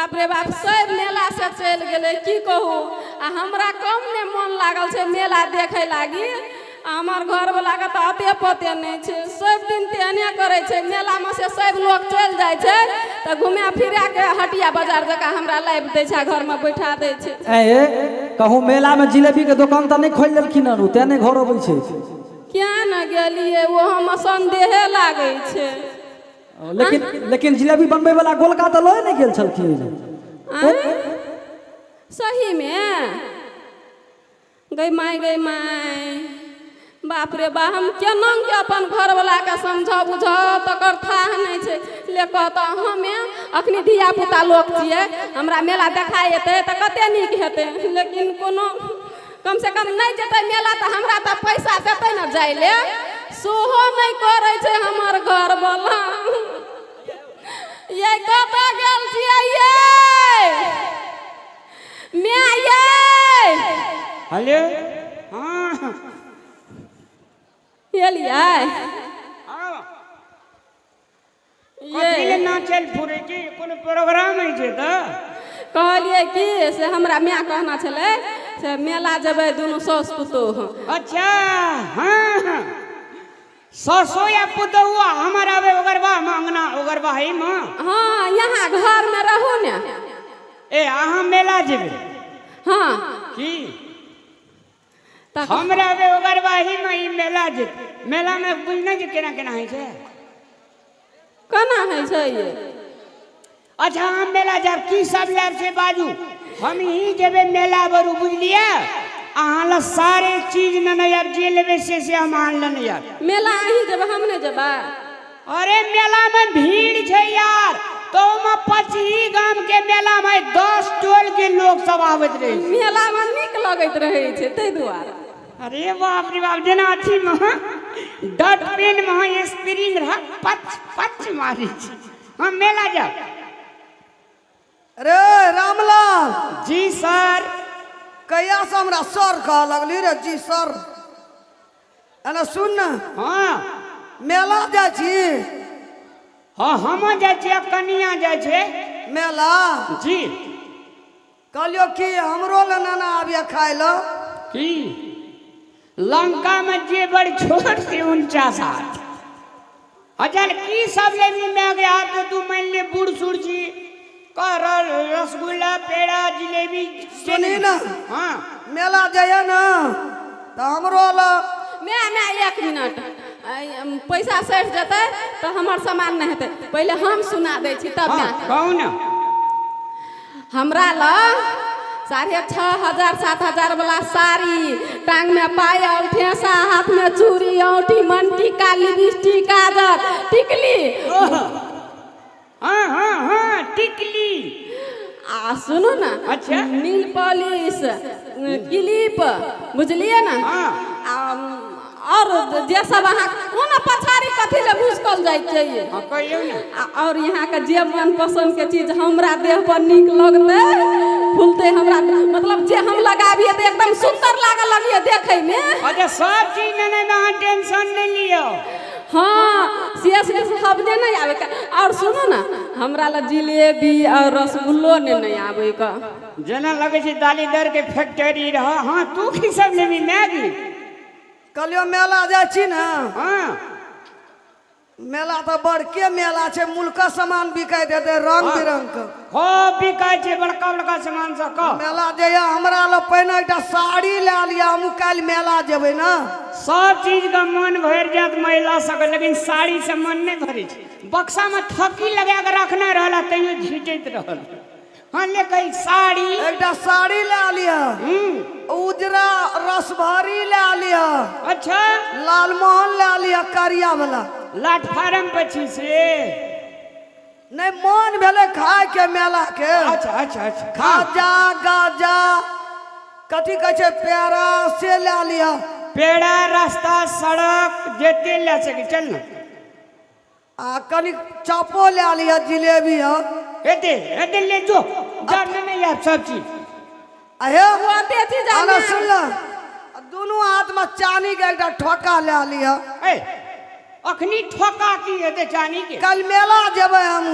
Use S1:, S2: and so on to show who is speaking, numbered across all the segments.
S1: बाप रे बाप सब मेला से चल गए की कहू आ हमरा कम ने मन लागल छे मेला देखे लागी हमार घर वाला के तो अते पते नहीं छे सब दिन तेने करे छे मेला में से सब लोग चल जाय छे तो घुमा फिरा के हटिया बाजार जका हमरा लाइव दे छे घर में बैठा दे छे
S2: ए कहूँ मेला में जिलेबी के दुकान तो नहीं खोल देलखिन रू तेने घर अबै छे
S1: क्या न गेलिए वो हम संदेह लागे छे
S2: लेकिन जिलेबी बनबे वाला गोलका तो लय नहीं गेल छलखिन
S1: सही में गई माय बाप रे बा हम केना के अपन घर वाला के समझा बुझा तकर था नहीं छे ले कहता हमें अखनी धिया पुता लोग छिए हमरा मेला देखा एते त कते नीक हेते लेकिन कोनो कम से कम नहीं जेते मेला त हमरा त पैसा देते न जाय ले सोहो नहीं करे छे हमर घर वाला ये कत गेल छिए ये
S3: हेलो हां
S1: एलिए
S3: ये ना चल फुरे की कोनो प्रोग्राम है जे त
S1: कहलिए कि से हमरा मां कहना छले से मेला जबे दोनों सास पुतोह
S3: अच्छा हां ससो या पुतोह हमर आवे ओगरबा मांगना ओगरबा है मां
S1: हां यहाँ घर में रहू ने
S3: ए अहाँ मेला जेबे
S1: हां
S3: की हमरा आवे ओगरबा ही में मेला जे मेला में बुझना जे केना केना है छे
S1: केना है छै ये
S3: अच्छा हम मेला जब की सब लैब से बाजू हम ही जेबे मेला बरू बुझलिए अहाँ ला सारे चीज न अब जे लेबे से हम आन ल नहीं यार
S1: मेला अही जब हम ने जबा
S3: अरे मेला में भीड़ छे यार तो में 25 गांव के मेला में 10 टोल के लोग सब आवत रहे
S1: मेला में निक लगत रहे छे तै दुआरे
S3: अरे बाप रे बाप जना अथी में डट पेन में स्प्रिंग रह पच पच मारी छे हम मेला जा
S4: अरे रामलाल
S3: जी सर
S4: कहिया से हमरा सर कह लगली रे जी सर अने सुन न
S3: हां
S4: मेला जा छी
S3: हां हम जा छी कनिया जा छे
S4: मेला
S3: जी
S4: कहलियो कि हमरो ले नाना आबिया खाय लो
S3: की लंका में जे बड़ छोट से 49 हजार की सब लेनी में गया तो तू मान ले बूढ़ सुर जी कर रसगुल्ला पेड़ा जिलेबी
S4: सुनी ना
S3: हां
S4: मेला जाया ना तो हमरो ला
S1: मैं 1 मिनट पैसा सट जते तो हमर सामान नहीं हेते पहले हम सुना दे छी तब
S3: हां कहू ना
S1: हमरा ला 6,500 7,000 वाला साड़ी टांग में पायल ठेसा हाथ में चूड़ी औंठी मन टीका लिपस्टिक काजल टिकली
S3: हां हां हां टिकली
S1: आ सुनो ना
S3: अच्छा
S1: नील पॉलिश क्लिप बुझलिए ना
S3: हां
S1: और जे सब अहाँ कोना पछाड़ी कथी ले भूसकल जाय चाहिए
S3: हां कहियो ना
S1: और यहाँ का जे मन पसंद के चीज हमरा देह पर निक लगते फूलते हमरा मतलब जे हम लगाबिए तो एकदम सुंदर लागे लगिए देखे में
S3: अच्छा सब चीज ने ना टेंशन नहीं लियो
S1: हाँ से सबने नहीं आवे का और सुनो ना हमरा ला जिलेबी और रसगुल्लो ने नहीं आवे का
S3: जना लगे छे दालीदार के फैक्ट्री रहा हां तू की सब लेबी मैगी
S4: कहलियो मेला जा छी ना
S3: हां
S4: मेला तो बड़के मेला छे मुल्का सामान बिकाय देते रंग बिरंग के
S3: हो बिकाय छे बड़का बड़का सामान सब का
S4: मेला जया हमरा ला पहिने एकटा साड़ी ले लिया हम काल मेला जेबै ना
S3: सब चीज का मन भर जात महिला सब लेकिन साड़ी से मन नहीं भरे छे बक्सा में थकी लगा के रखना रहला तइयो झीटैत रहल हां ले कई साड़ी
S4: एकटा साड़ी ले लिया उजरा रसभरी ले लिया
S3: अच्छा
S4: लालमोहन ले लिया करिया वाला
S3: लाट फार्म पछी से
S4: नहीं मन भेले खाए के मेला के
S3: अच्छा अच्छा अच्छा
S4: खाजा गाजा कथी कह छे पेड़ा से ले लिया
S3: पेड़ा रास्ता सड़क जेते ले सके चल ना
S4: आ कनी चापो ले लिया जिलेबी है
S3: एते ले जो जानने नहीं यार सब चीज
S4: अहे
S1: ओते चीज
S4: आना सुन ला दोनों हाथ में चानी के एकटा ठोका ले लिया
S3: ए अखनी ठोका की हेते चानी के
S4: कल मेला जेबै हम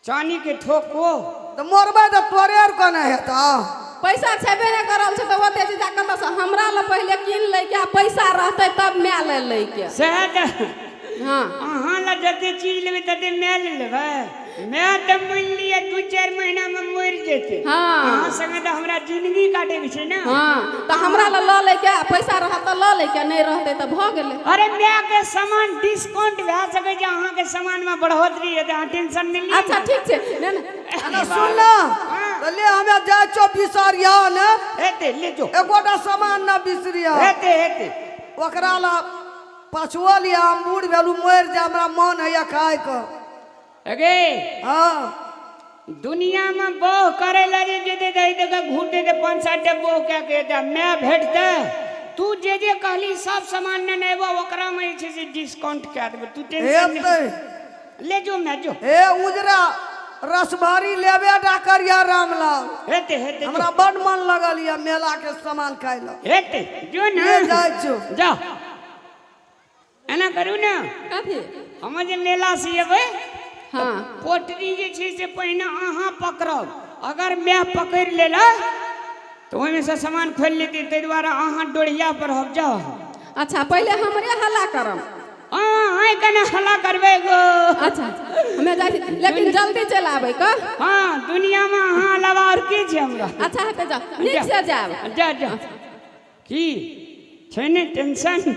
S3: चानी के ठोको
S4: तो मोरबे तो तोरे आर कने हेता
S1: पैसा छेबे नहीं करल छै तो ओते चीज कत से हमरा ल पहले कीन ले के पैसा रहते तब मैं ले ले के
S3: सहद
S1: हां
S3: अहाँ ला जते चीज लेबे तते मैं ले लेबै मैं तो मान लिया 2-4 महीना में मर जेते
S1: हाँ।
S3: अहाँ संगे तो हमरा जिंदगी काटे के छै ना
S1: हां तो हमरा ल ले के पैसा रहत त ले के नहीं रहते त भ गेले
S3: अरे मैं के सामान डिस्काउंट भए सके जे अहाँ के सामान में बढ़ोतरी हेतै अहाँ टेंशन नहीं ली
S1: अच्छा ठीक छै ने
S4: अरे सुन ना तो ले हमें जाय छो बिसरिया ने
S3: हेते ले जो
S4: एकोटा सामान ना बिसरिया
S3: हेते हेते
S4: ओकरा ला पछुआ लिया हम बूढ़ भेलू मर जा हमरा मन है खाए को
S3: अगे
S4: हाँ
S3: दुनिया में बोह करे लगे जे दे दे घूटे दे 5-7 डब्बो क्या कहते मैं भेटते तू जे कहली सब सामान ने नेबो ओकरा में छै से डिस्काउंट क्या देबे तू टेंशन नहीं ले जो मैं जो
S4: ए उजरा रसभरी लेबे डा करिया रामलाल
S3: हेते हेते
S4: हमरा बड़ मन लगल या मेला के सामान खाए ला
S3: हेते जो ना
S4: ले जाय छो
S3: जा एना करू ना
S1: कथी
S3: हम जे मेला से एबै
S1: हां
S3: पोटरी जे छै से पहिने अहाँ पकड़ब अगर मैं पकड़ लेला तो ओहि में से सामान खोल लेती ते द्वारा अहाँ डोढ़िया पर हो जाओ
S1: अच्छा पहले हमरे हल्ला करम
S3: हां कने हल्ला करबे गो
S1: अच्छा हमें जाय छी, लेकिन जल्दी चल आबै का
S3: हां दुनिया में अहाँ अलावा और के छै हमरा
S1: अच्छा है जा नीक से जाब
S3: जा जा की छै ने टेंशन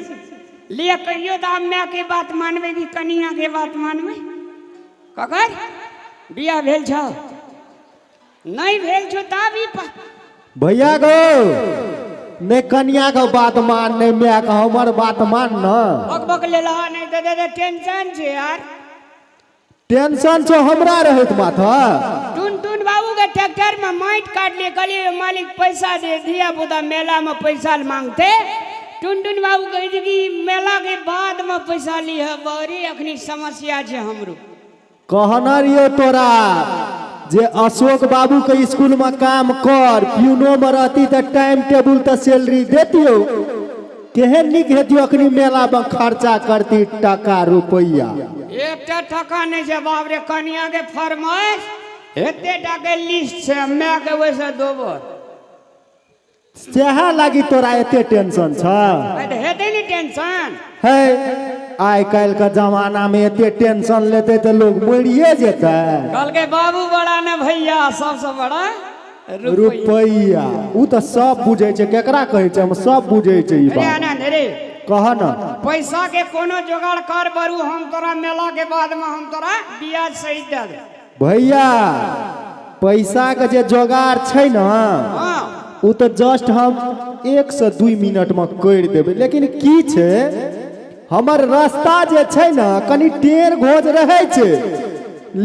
S3: लिया कहियो तो आप मैं के बात मानबे कि कनिया के बात मानबे ककर बिया भेल छ नहीं भेल छ तभी
S2: भैया गो ने कन्या का बात मान ने मैं का हमर बात मान न
S3: बक ले ला नहीं तो दे टेंशन छै यार
S2: टेंशन छो हमरा रहत माथा
S3: टुन बाबू के ट्रैक्टर में माइट काट ले कहलिए मालिक पैसा दे दिया बुदा मेला में पैसा मांगते टुन बाबू कहे कि मेला के बाद में पैसा ली है बड़ी अखनी समस्या छै हमरो
S2: कहना रियो तोरा जे अशोक बाबू के स्कूल में काम कर प्यूनो में रहती तो टाइम टेबुल तो सैलरी देतियो केहन निक हेतियो अखनी मेला में खर्चा करती टका रुपया
S3: एकटा टका नहीं छै बाप रे कनिया के फरमाइश हेते टा के लिस्ट छै मैं के वैसे दोबर
S2: सेहा लागी तोरा एते टेंशन छ
S3: हेते नहीं टेंशन
S2: है आइ काल्हि के जमाना में एते टेंशन लेते तो लोग मरिए जेते
S3: कल के बाबू बड़ा ने भैया सबसे बड़ा
S2: रुपया उ तो सब बुझे छै केकरा कहे छै हम सब बुझे छै ई बात
S3: आनंद रे
S2: कह न
S3: पैसा के कोनो जुगाड़ कर बरू हम तोरा मेला के बाद में हम तोरा ब्याज सहित दे दे
S2: भैया पैसा के जे जोगाड़ छै न
S3: हां
S2: उ तो जस्ट हम 1 से 2 मिनट में कर देबै लेकिन की छै हमर रास्ता जे छै न कनी टेढ़ घोज रहे छै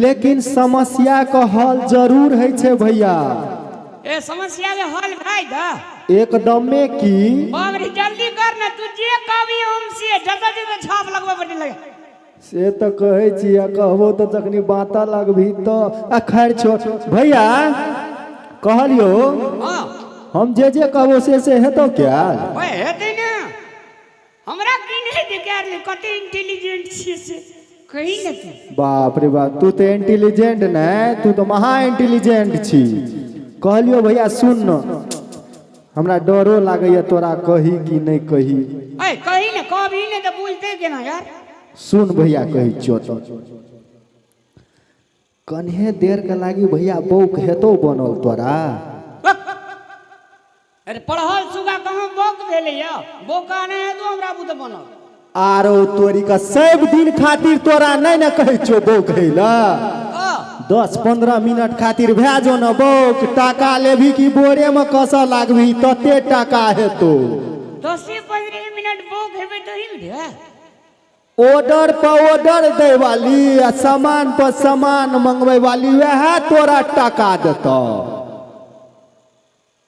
S2: लेकिन समस्या का हल जरूर है छै भैया
S3: ए समस्या के हल भाई दा
S2: एकदम में की
S3: बाबरी जल्दी कर ना तू जे कहबी हम से जल्दी जल्दी छाप लगवा बटे लगे
S2: से तो कहे छी आ कहबो तो जखनी बाता लगभी तो खैर छोड़ भैया कहलियो
S3: हां
S2: हम जे कहबो से हेतो क्या
S3: ओए हेते ना हमरा की नहीं दिखार ले कते इंटेलिजेंट छी से कही न तू
S2: बाप रे बाप तू तो इंटेलिजेंट नहीं तू तो महा इंटेलिजेंट छी कहलियो भैया सुन न हमरा डरो लागैया तोरा कही कि नहीं कही
S3: ए कही न कभी न तो बोलते केना यार
S2: सुन भैया कही छो तो कन्हे देर के लागी भैया बौक हेतो बनल तोरा
S3: अरे पढ़ल सुगा कहां बोक भेले या बोका नहीं है तो हमरा बुत बनल
S2: आरो तोरी का सब दिन खातिर तोरा नहीं न कहे छो बौक हैला 10-15 मिनट खातिर भेजो न बौक टाका लेभी कि बोरे में कसा लागभी तते टाका हेतो
S3: 10-15 मिनट बोक हेबे तो ही दे
S2: ऑर्डर पर ऑर्डर दे वाली आ सामान पर सामान मंगवे वाली वह तोरा टाका देतो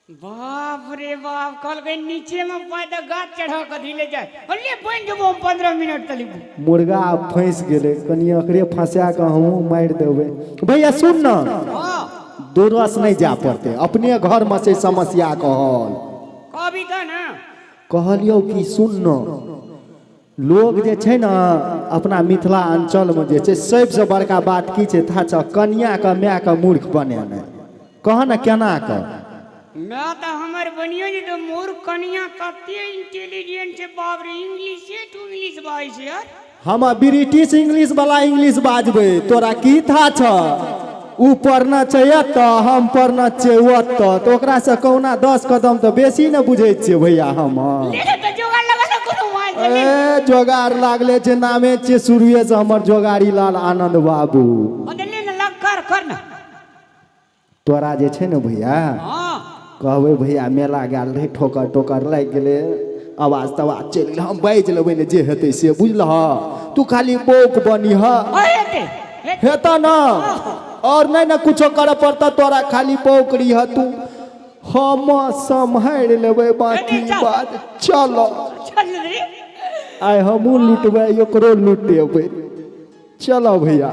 S3: बाप रे बाप कल के नीचे में पैदा गाछ चढ़ा के ढीले जाए ले बन जबो 15 मिनट तली
S2: मुर्गा फंस गेले कनी अकरे फंसा के हम मार देबे भैया सुन न
S3: हां
S2: दूरस नहीं जा पड़ते अपने घर में से समस्या कहल
S3: कभी तो ना
S2: कहलियो कि सुन न लोग जे छै ने अपना मिथिला अंचलमे जे छै सबसँ बड़का बात की छै था छ कनियाके मायके मूर्ख बनेनाइ कह ने केना कऽ
S3: मैं तो हमर बनियो जी तो मोर कनिया कते इंटेलिजेंट है बाप रे इंग्लिश से टू इंग्लिश बाई से यार
S2: हम ब्रिटिश इंग्लिश वाला इंग्लिश बाजबै तोरा की था छ ऊ पढ़ना छै एतऽ हम पढ़ना छै ओतऽ तऽ ओकरासँ कहुना 10 कदम तऽ बेसी ने बुझै छियै भैया हम
S3: ले तो जोगाड़ लगा ना कोनो वाई
S2: ए जोगाड़ लागले छै नामे छै शुरुए से हमर जोगाड़ी लाल आनंद बाबू
S3: बदले न लग कर ना
S2: तोरा जे छै ने भैया
S3: हां
S2: कहबै भैया मेला गेल रहे ठोकर टोकर लागि गेलै आवाज तवाज चलि गेल हम बाजि लेबै ने जे हेतै से बुझलह तू खाली बोक बनिह हेता ना और नहीं ना कुछो करे पड़ता तोरा खाली बोक रही तू हम सम्हार लेबै बाकी बात चलो
S3: चल रे
S2: आइ हमहूँ लुटबै ओकरो लुटेबै चलो भैया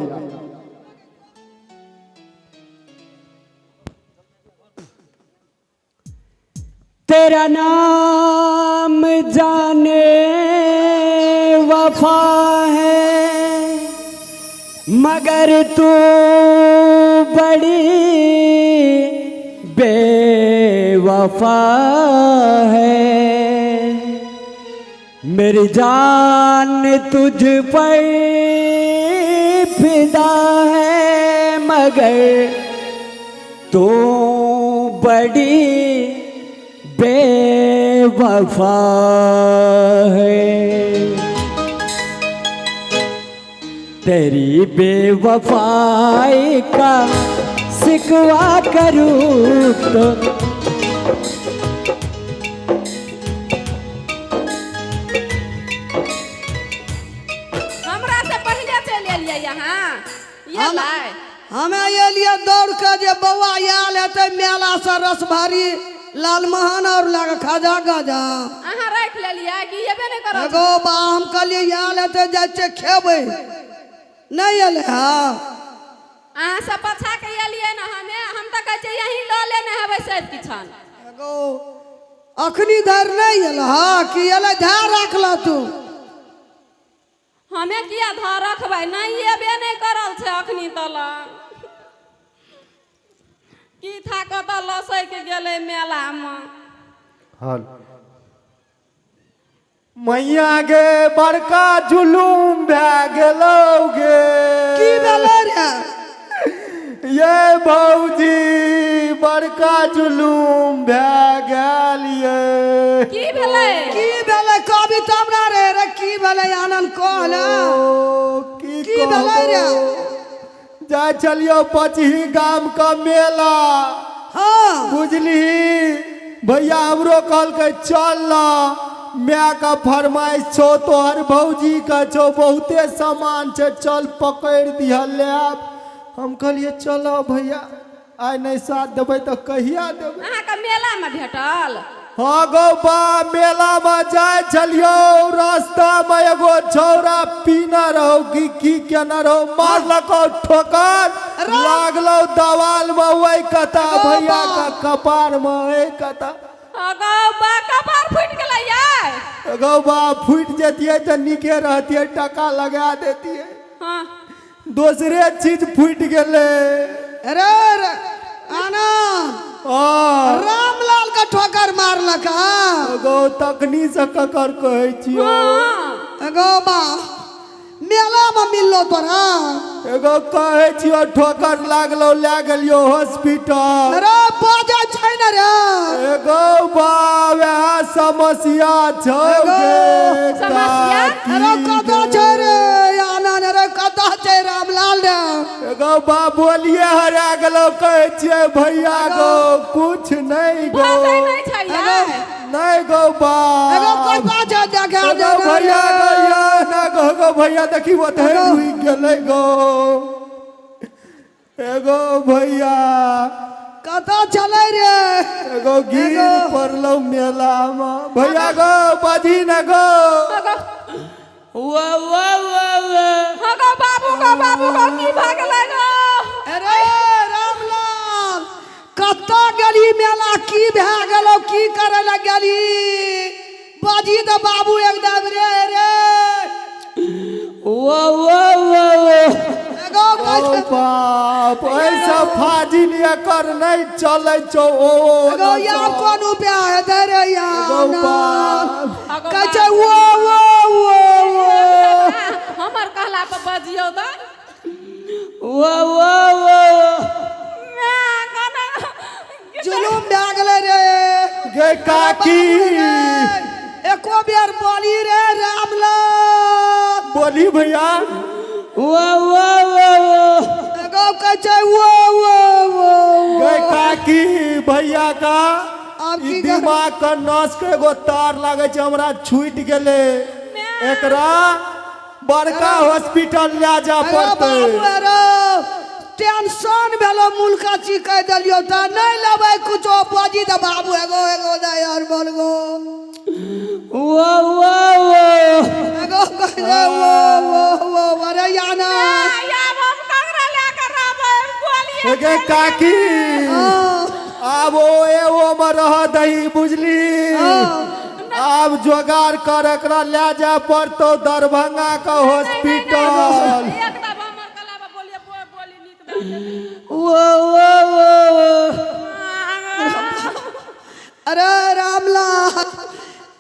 S3: तेरा नाम जाने वफा है मगर तू बड़ी बेवफा है मेरी जान तुझ पर फिदा है मगर तू बड़ी बेवफा है तेरी बेवफाई का सिकवा करूं तो
S1: हमरा से पहले चल एलिए यहाँ ये लाए
S4: हमें ये लिए दौड़ के जे बौआ आयल हेतै मेला से रस भारी लालमोहन और लग खाजा गाजा
S1: अहाँ राख लेलिए कि येबे नहीं करत
S4: एगो बा हम कहलिए आयल हेतै जाइ छै खेबै नहीं एले हाँ
S1: अहाँ से पछा के एलिए ना हम तो कहै छी यहीं ल लेने हेबै सब किछन
S4: एगो अखनी धर नहीं एल हाँ कि एले ध्यान रखल तू
S1: हमें किया धर रखबै नहीं येबे नहीं करल छै अखनी तलक की था कत लसैक गेलै मेला में
S2: हल मैया गे बड़का जुलूम भए गेलौ गे
S4: की भेलै रे
S2: ये भौजी बड़का जुलूम भए गेल ये
S1: की भेलै
S4: की भेलै कभी तब ना रे की भेलै आनंद कहला
S2: ओ,
S4: की भेलै रे
S2: जा चलियो पचही गाम का मेला
S4: हाँ
S2: बुझली भैया हमरो कहलकै चल ना माय का फरमाइश छो तोहर भौजी का छो बहुते सामान छै चल पकड़ दिह लेब हम कहलिए चलो भैया आइ नहीं साथ देबै तो कहिया देबै
S1: अहाँ के मेला में भेटल
S2: हाँ गो बा मेला में जाए चलियो रास्ता में एगो छौरा पीना रहो की केना रहो मारलको ठोकर लागलो दवाल में वही कता भैया का कपार में वही कता
S1: अगो बा कपार फुट गेलै ये
S2: गो बा फूट जतिए तो निके रहतिए टका लगा देतिए
S1: हां
S2: दूसरे चीज फूट गेले
S4: अरे आनंद रामलाल का ठोकर मारलक
S2: गो तकनी से ककर कहै छियो
S1: हां
S4: एगो बा मेला में मिललो तोरा
S2: एगो कहै छियो ठोकर लागलो ले गेलियो हॉस्पिटल
S4: अरे बाजा छै न रे
S2: एगो बाबे समस्या छौ गे
S1: समस्या?
S4: अरे कतऽ छै रे आनंद रे कतऽ छै रामलाल रे
S2: एगो बा बोलिए हरा गेलो कहै छियै भैया गो कुछ नहीं गो
S1: भागै नहीं छै ये
S2: नहीं गो बा
S4: एगो कतऽ छै देखा दे
S2: एगो भैया गैया ना गो भैया देखी ओतै रुइ गेलै गो एगो भैया
S4: कतऽ चलै रे
S2: एगो गिर पड़लो मेला में भैया गो बाजी न गो
S1: अगो बाबू गो की भागलै गो
S4: अरे रामलाल कतऽ गेली मेला की भए गेलो की करे लए गेली बाजी तऽ बाबू एकदम रे
S3: वो
S4: एगो
S2: ओ बाप ऐसा फाजिल कर नहीं चले छो ओ
S4: एगो यार कौन उपाय है दे रे यार
S1: अगो
S4: कहै वो
S1: हमर कहला पर बजियो त
S4: जुलूम भए गेलै रे
S2: गे काकी
S4: एको बेर बोली रे रामलाल
S2: बोली भैया
S4: एगो कहै वो
S2: गे काकी भैया का
S4: आब
S2: ई
S4: की
S2: दिमाग का नस के एगो तार लागे छै हमरा छूट गेले एकरा बड़का हॉस्पिटल ले जा
S4: एगो
S2: पड़ते
S4: बाबू रे टेंशन भेलो मुल्का ची कह देलियो त नहीं लेबै कुछो बाजी त बाबू एगो दे यार बोलगो एगो कहै वो अरे याना
S1: या हम ककरा लेकर रहबै बोलिए
S2: गे काकी अब ओ में रह दही बुझली अब जोगाड़ कर एकरा ले जा पड़तो दरभंगा का हॉस्पिटल
S1: एकदम हमर कहला पर बोलिए बोली नीक
S4: अरे रामलाल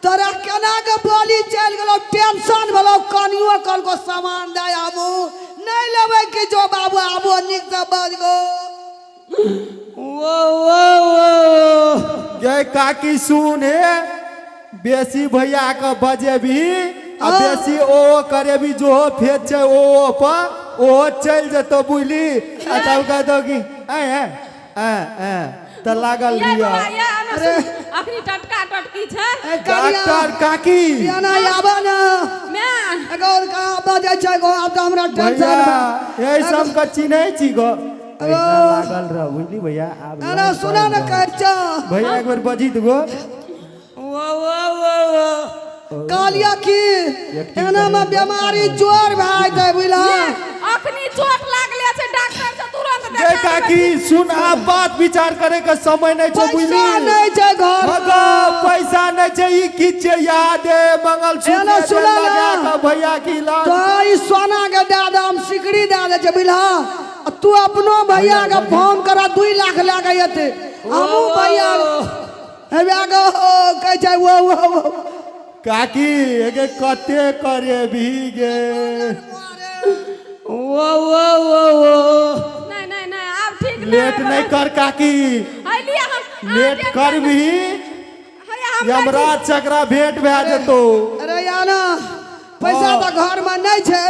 S4: तोरा केना के बोली चल गेलो टेंशन भेलो कनियो कल को सामान दे आबू नहीं लेबै कि जो बाबू आबू निक से बज गो
S2: गे काकी सुन हे बेसी भैया के बजे भी आ बेसी ओ करे भी जो फेच छै ओ पर ओ चल जतो बुझली आ तब कह दो कि त लागल
S1: ये
S2: रिया
S1: ये अखनी टटका टटकी छै
S2: डॉक्टर काकी
S4: याना आबा ना
S1: मैं
S4: एगो का बजे छै गो अब त हमरा
S2: भैया
S4: टेंशन
S2: यही सब का चिन्है छी गो ऐसा लागल रह बुझली भैया आब
S4: अरे सुना न कहै
S2: भैया एक बार बजी दगो
S4: कालिया की एना में बीमारी जोर भाई दे बुझला
S1: अखनी चोट लागले छै डॉक्टर से तुरंत
S2: गे
S1: देखा
S2: काकी सुन आप बात विचार करे के समय नहीं छै बुझली
S4: पैसा नहीं छै घर
S2: मगा पैसा नहीं छै ई की छै याद है मंगल
S4: एना
S2: सूत्र
S4: सुना
S2: लगा
S4: ना।
S2: के भैया की इलाज
S4: तो ई सोना के दे दे हम सिकड़ी दे दे छै बुझला तू अपनो भैया के फोन करा 2 लाख लागे येते हमू भैया हेबे गो कहै छै वो
S2: काकी एगे कते करे भी गे
S1: नहीं अब ठीक
S2: लेट नहीं कर काकी
S1: लिए हम
S2: लेट कर भी यमराज चक्रा भेंट भए जेतो
S4: अरे याना पैसा तो घर में नहीं छै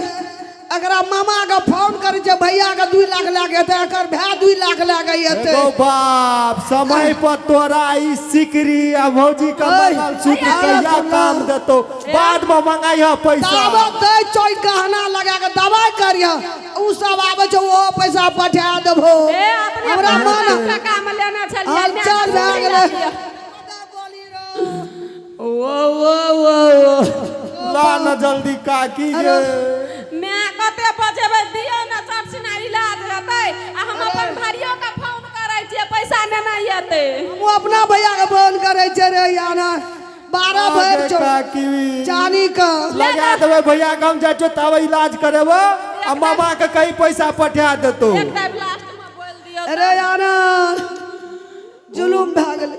S4: अगरा मामा के फोन करे छै भैया के 2 लाख लागे ते एकर भाय 2 लाख लागे येते
S2: एगो बाप समय पर तोरा ई सिकरी आ भौजी का मंगल सूत्र कहिया काम देतो बाद में मंगाइया पैसा
S4: दावत दे चोई गहना लगा के दवाई करिया उ सब आबे छै ओ पैसा पठा देबो
S1: ए अपने
S4: हमरा मन
S1: टका में लेना छलिए
S4: हाल चाल भए गेलै
S2: ला न जल्दी काकी गे
S1: मैं कते बजेबै दियो न चर्चिना इलाज हेतै आ हम अपन भाइयों के फोन करै छियै पैसा लेना हेतै
S4: हम अपना भैया के फोन करे छै रे याना 12 भर
S2: गे काकी
S4: चानी का
S2: लगा देबै भैया के हम जाइ छो तब इलाज करेबो आ मामा के कई पैसा पठा देतो
S1: एक टाइम लास्ट में बोल दियो
S4: अरे याना जुलूम भए गेलै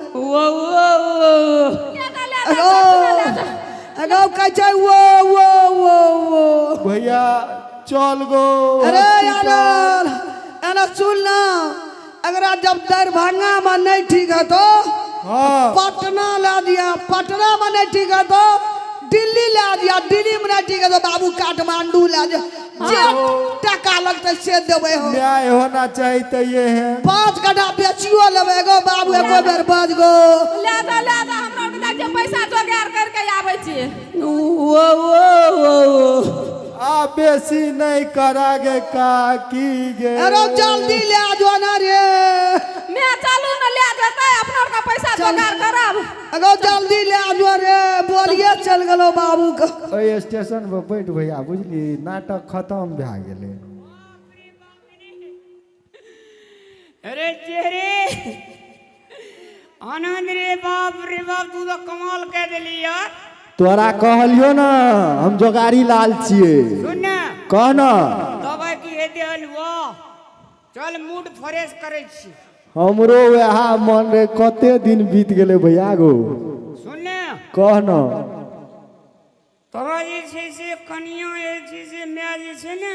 S4: एगो कहै छै वो
S2: भैया चल गो
S4: अरे यार एना सुन ना अगर जब दरभंगा में नहीं ठीक है तो
S2: हाँ
S4: पटना ला दिया पटना में नहीं ठीक है तो दिल्ली ला दिया दिल्ली में नहीं ठीक है तो बाबू काठमांडू ला जा जे टका लगते से देवे हो
S2: न्याय होना चाहिए तो ये है
S4: 5 कट्ठा बेचियो लेवे गो बाबू एको बेर बज गो
S1: ले दो हमरा के जे पैसा जोगाड़ करके आबै छियै
S2: आ बेसी नहीं करागे काकी गे
S4: अरे जल्दी ले जो ना रे
S1: मैं चालू न ले जेतै अपना का पैसा जोगाड़ करब
S4: अगो जल्दी ले जो रे बोलिए चल गेलो बाबू का
S2: ओए स्टेशन पर बैठ भैया बुझली नाटक खत्म भए गेलै
S3: अरे चेहरे आनंद रे बाप तू तो कमाल कह दिली यार
S2: तोरा कहलियो ना हम जोगाड़ी लाल छियै
S3: सुन ना
S2: कहना
S3: दबाई की हेते हलवा चल मूड फ्रेश करे छी
S2: हमरो वह मन रे कते दिन बीत गेले भैया गो
S3: सुनने
S2: कहना
S3: तोरा जे छै से कनिया जे छै से माय जे छै ने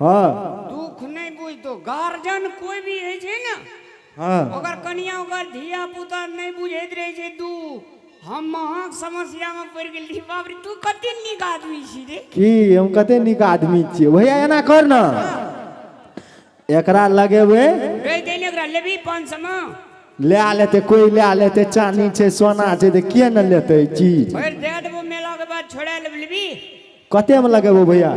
S2: हाँ
S3: दुख नहीं बुझतो गार्जियन कोई भी है छै ने
S2: हाँ
S3: ओकर कनिया ओकर धिया पुता नहीं बुझैत रहे छै दुख हम महक समस्या में पड़ गेली बाप रे तू कते नीक आदमी छी रे
S2: की हम कते नीक आदमी छियै भैया एना कर ना एकरा लगेबे
S3: रे देने एकरा लेबी 500 में
S2: ले लेते कोई ले लेते चांदी छै सोना छै त के न लेते चीज
S3: फिर दे देबो मेला के बाद छोड़ा लेबी
S2: कते में लगेबो भैया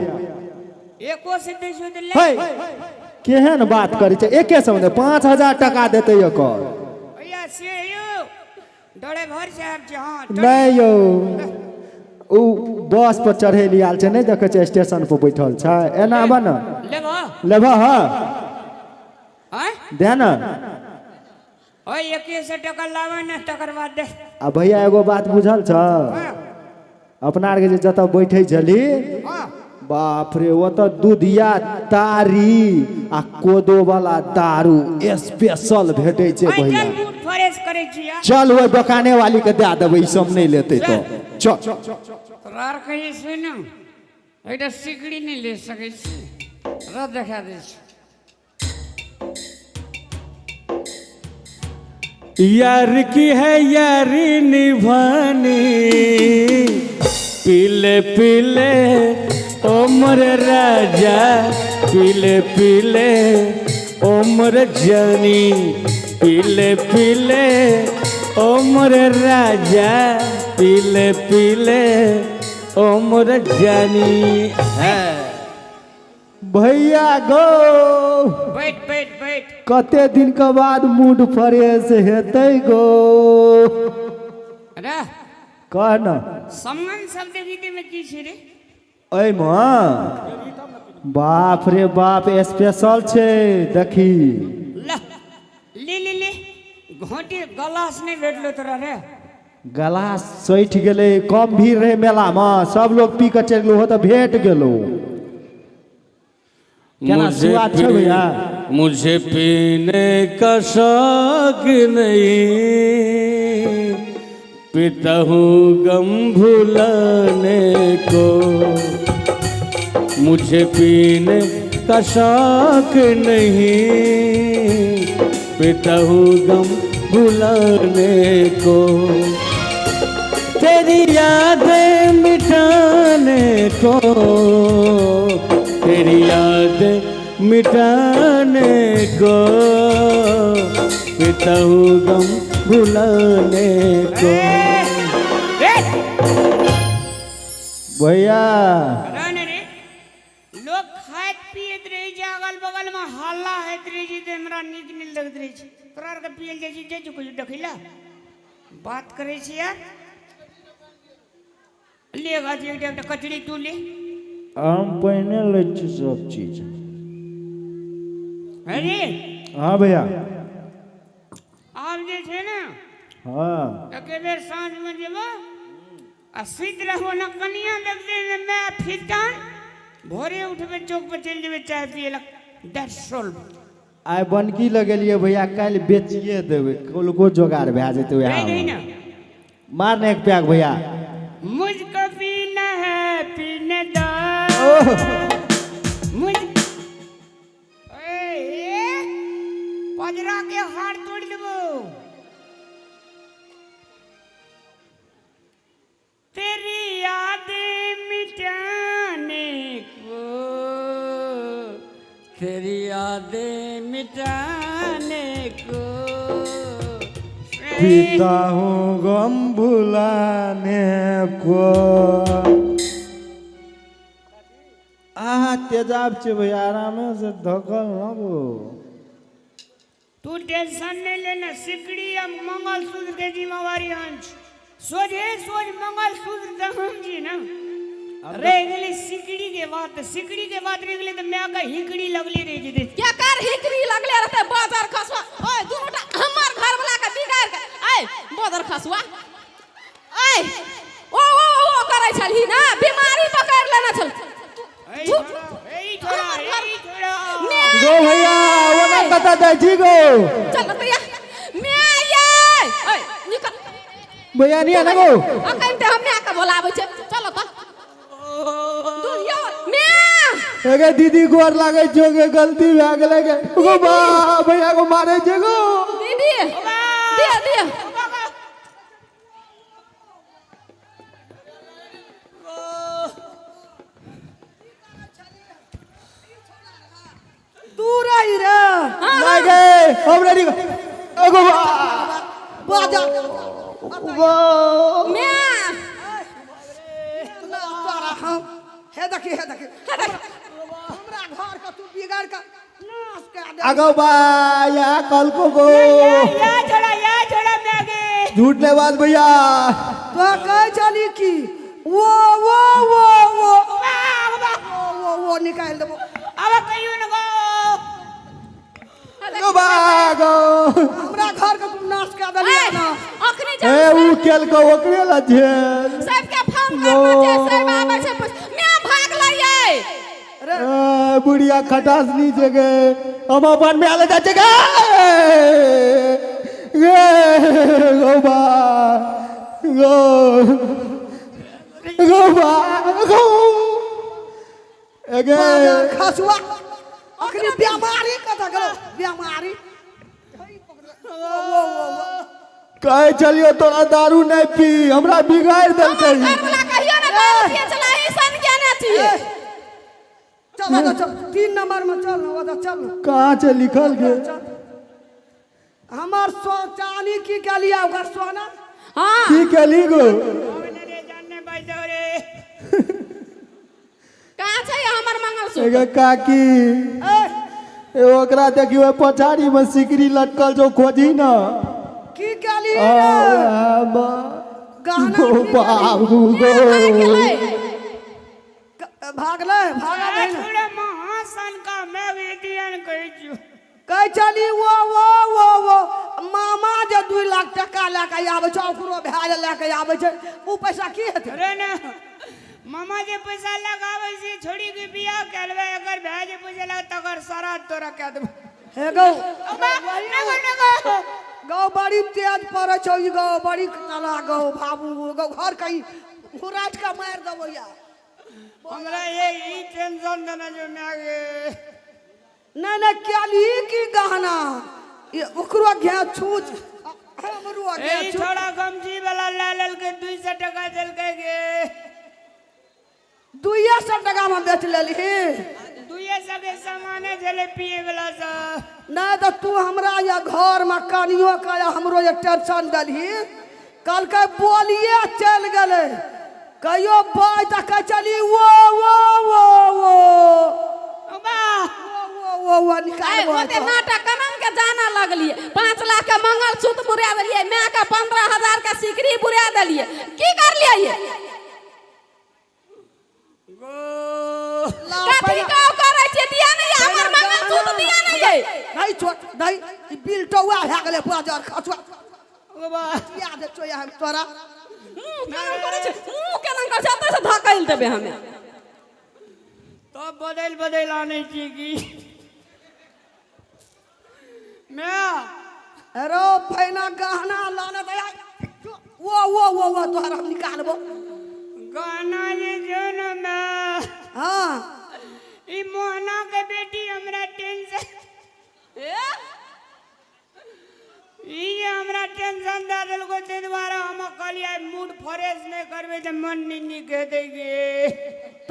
S3: एको से 200 दे ले
S2: हे केहन बात करै छै एके सौ दे 5000 टका देते एकर
S3: भैया से यो डरे भर साहब जी हां
S2: नहीं यौ उ बस पर चढ़ेली आल छै नहीं देखे छै स्टेशन पर बैठल छै एना बन
S3: लेबो
S2: लेबा हां
S3: हैं
S2: दे ना
S3: ओए 100 टका लावे न तकर बाद दे
S2: आ भैया एगो बात बुझल छ अपना आर के जे जत बैठे छली
S3: हां
S2: बाप रे वो तो दूधिया तारी आ कोदो वाला दारू स्पेशल भेटे छै
S3: ओए
S2: भैया
S3: चल मूड फ्रेश करे छी यार
S2: चल वो दुकाने वाली के दे देबै ई सब नहीं लेते तो चल
S3: तोरार कहि सुन एटा सिकड़ी नहीं ले सकै छी र देखा दे छी
S5: यार की है यारी निभानी पीले पीले उम्र राजा पीले पीले उम्र जानी पीले पीले उम्र राजा पीले पीले उम्र जानी है
S2: भैया गो
S3: बैठ बैठ बैठ
S2: कते दिन के बाद मूड फ्रेश हेतै गो
S3: रे
S2: कह न
S3: सम्मान शब्द गीत में की छै रे
S2: ओए मां बाप रे बाप स्पेशल छै देखी
S3: ले ले ले ले घोटी गलास नहीं भेटलो तोरा रे
S2: गलास सैठ गेलै कम भीड़ रहे मेला में सब लोग पी के चलि गेलो हो तो भेट गेलो केना स्वाद छै भैया
S5: मुझे पीने का शौक नहीं पीता हूँ गम भुलाने को मुझे पीने का शौक नहीं पीता हूँ गम भुलाने को तेरी यादें मिटाने को तेरी यादें मिटाने को पीता हूँ गम भुलाने को
S2: भैया
S3: रहने रे लोग खात पियत रहे छै अगल बगल में हल्ला होइत रहे छै त हमरा नीक नहीं लगत रहे छै तोरा आर के पियल जाइ छै जे कुछ देखैला बात करे छी यार ले गाछ एकटा कचड़ी तू ले
S2: हम पहिने लै छी सब चीज
S3: अरे
S2: हाँ भैया
S3: आब जे छै ने
S2: हाँ
S3: एके बेर साँझ में जेबो आ सुत रहो न कनिया देखते ने मैं फिटान भोरे उठबे चौक पर चल जेबे चाय पिए ला 10 सोल्व
S2: आइ बनकी लगेलिए भैया काल्हि बेचिए देबै कोलको जोगाड़ भए जेतै
S3: नहीं नहीं
S2: वएह
S3: ना
S2: मार ने एक पैक भैया
S3: मुझको पीना है पीने दो
S2: ओह
S3: मुझ ए पजरा के हार तोड़ देबो तेरी यादें मिटाने को तेरी यादें मिटाने को
S2: पीता हूँ गम भुलाने को तेजाब छै भैया आरामे से धकल न गो
S3: तू टेंशन नहीं लेना सिकड़ी या मंगलसूत्र के जिम्मेवारी हंस सोझे सोझ मंगलसूत्र दहम जी ना रह गेली सिकड़ी के बात रह गेली तो मैं का हिकड़ी लगली रह जी
S1: क्या कर हिकरी लगले रहते बाजार खसवा ओए दुनोटा हमर घर वाला के बिगाड़ के आय बाजार खसवा आय ओ करे छलही ना बीमारी पकड़ लेना छल
S3: ए
S2: छी गो
S1: चल तैया मैं ये ओए निकल
S2: भैया नहीं आना गो
S1: अखन ते हम मैं के बोलाबै छै चलो त दूर यो मैं
S2: एगे दीदी गोर लागे छो गे गलती भए गेलै गे गो बा भैया को मारे छै गो
S1: दीदी दे दे
S4: तू रही रे
S2: नहीं गे हमरा नहीं गो बा
S4: बाजा
S2: गो
S1: मैं
S4: हे देखी हमरा घर का तू बिगाड़ का नाश कर दे
S2: आगो बा या कल को गो
S3: या छोड़ा मैं आगे
S2: झूठ नहीं बात भैया
S4: तो कह चली की वो निकाल देबो
S3: अब कहियो न गो
S2: गो बा गो
S4: हमरा घर का तू नाश कर देली ना
S1: अखनी
S2: ए ऊ केल को ओकरे ला झेल
S1: सबके फोन करना छै सब आबै छै मैं भाग लइए
S2: ए बुढ़िया खटास नी जगे हम अपन में आले जा जगे गो बा गो बा गो एगे
S4: खसुआ अखनी बीमारी कथा गलो बीमारी
S2: कहे चलियो तोरा दारू नहीं पी हमरा बिगाड़ देलकै
S1: करला कहियो ना बात के चलाई सन केने छिए
S4: चल 3 नंबर में चल ना ओदा चल
S2: कहाँ से लिखल गे
S4: हमार चानी की के लिया ओकर सोना
S1: हां
S2: की केली गो
S3: रे जानने बाई दो रे
S1: कहां छै हमर मंगलसूत्र
S2: एगे काकी ए ओकरा देखियो पछाड़ी में सिकरी लटकल जो खोजी ना
S4: की के लिया गहना
S2: गो बाबू गो
S4: भागले भागा नहीं
S3: छोड़ा महासन का मैं वेदियन कह छु
S4: कह चली वो मामा जे 2 लाख टका लेके आबै छै ओकरो भाई लेके आबै छै ऊ पैसा की हेतै
S3: अरे ना मामा जे पैसा लगावे से छोड़ी के बियाह करवे अगर भाई जे पैसा लगा तकर सराद तोरा कह देबो
S4: हे गौ
S3: नगो
S4: गौ बड़ी तेज पड़े छौ ई गौ बड़ी चला गौ बाबू गौ घर कहीं हुराट का मार देबो या
S3: हमरा ये ई टेंशन देना जो मैं आगे
S4: नहीं क्या ली की गहना ये ओकरो घे छूच हमरो घे
S3: ए छोड़ा गमजी वाला ले के 200 टका देल के
S4: 200 टका में बेच लेली
S3: 200 के सामान जले पिए वाला सा
S4: नहीं तो तू हमरा या घर में कनियो का हमरो ये टेंशन दलही कल के बोलिए चल गले कहियो बाय तक चली वो निकाल
S1: ओते नाटक कनन के जाना लगलिए 5 लाख के मंगलसूत्र बुरा देलिए मैं का 15,000 का सिकरी बुरा देलिए की कर लिया ये कथी का करे छे दिया नहीं हमर मंगलसूत्र दिया नहीं ये
S4: नहीं छोट नहीं बिल टौआ भए गेलै बाजार खचुआ या दे तो हम तोरा
S1: केना करे छे केना करे छे एतै से धकैल देबे हमें
S3: तो बदल आने की मैं
S4: अरे फैना गहना लाना दया वो तोहर हम निकालबो
S3: गाना जे जोन मैं
S4: हां
S3: ई मोहना के बेटी हमरा टेंशन ई हमरा टेंशन दे देल को ते द्वारा हम कहलिए मूड फ्रेश नहीं करबे त मन नहीं कह देगे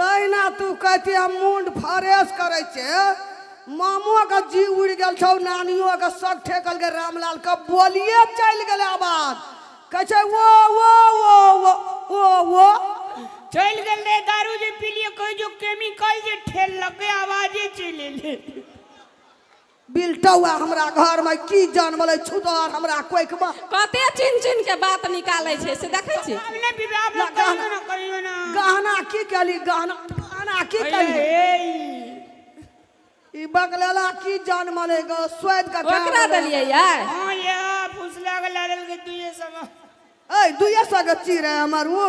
S4: तैना तू कहती हम मूड फ्रेश करे छे मामो का जी उड़ गेल छौ नानियो का सब ठेकल के रामलाल का बोलिए चल गेल आवाज कह छे वो
S3: चल गेल रे दारू जे पी लिए कोई जो केमिकल जे ठेल लगे आवाजे चले ले
S4: बिलटौआ हमरा घर में की जानबले छुदर हमरा कोई के
S1: कते चिन के बात निकाले छे से देखे छी
S3: हमने विवाह में कहियो ना
S4: गहना की कली गहना की कली ई बगलेला की जान माने गो स्वेद का
S1: ओकरा देलिए यार
S3: हां ये फुसला के लाल के 200
S4: ए 200 के चीरे हमर वो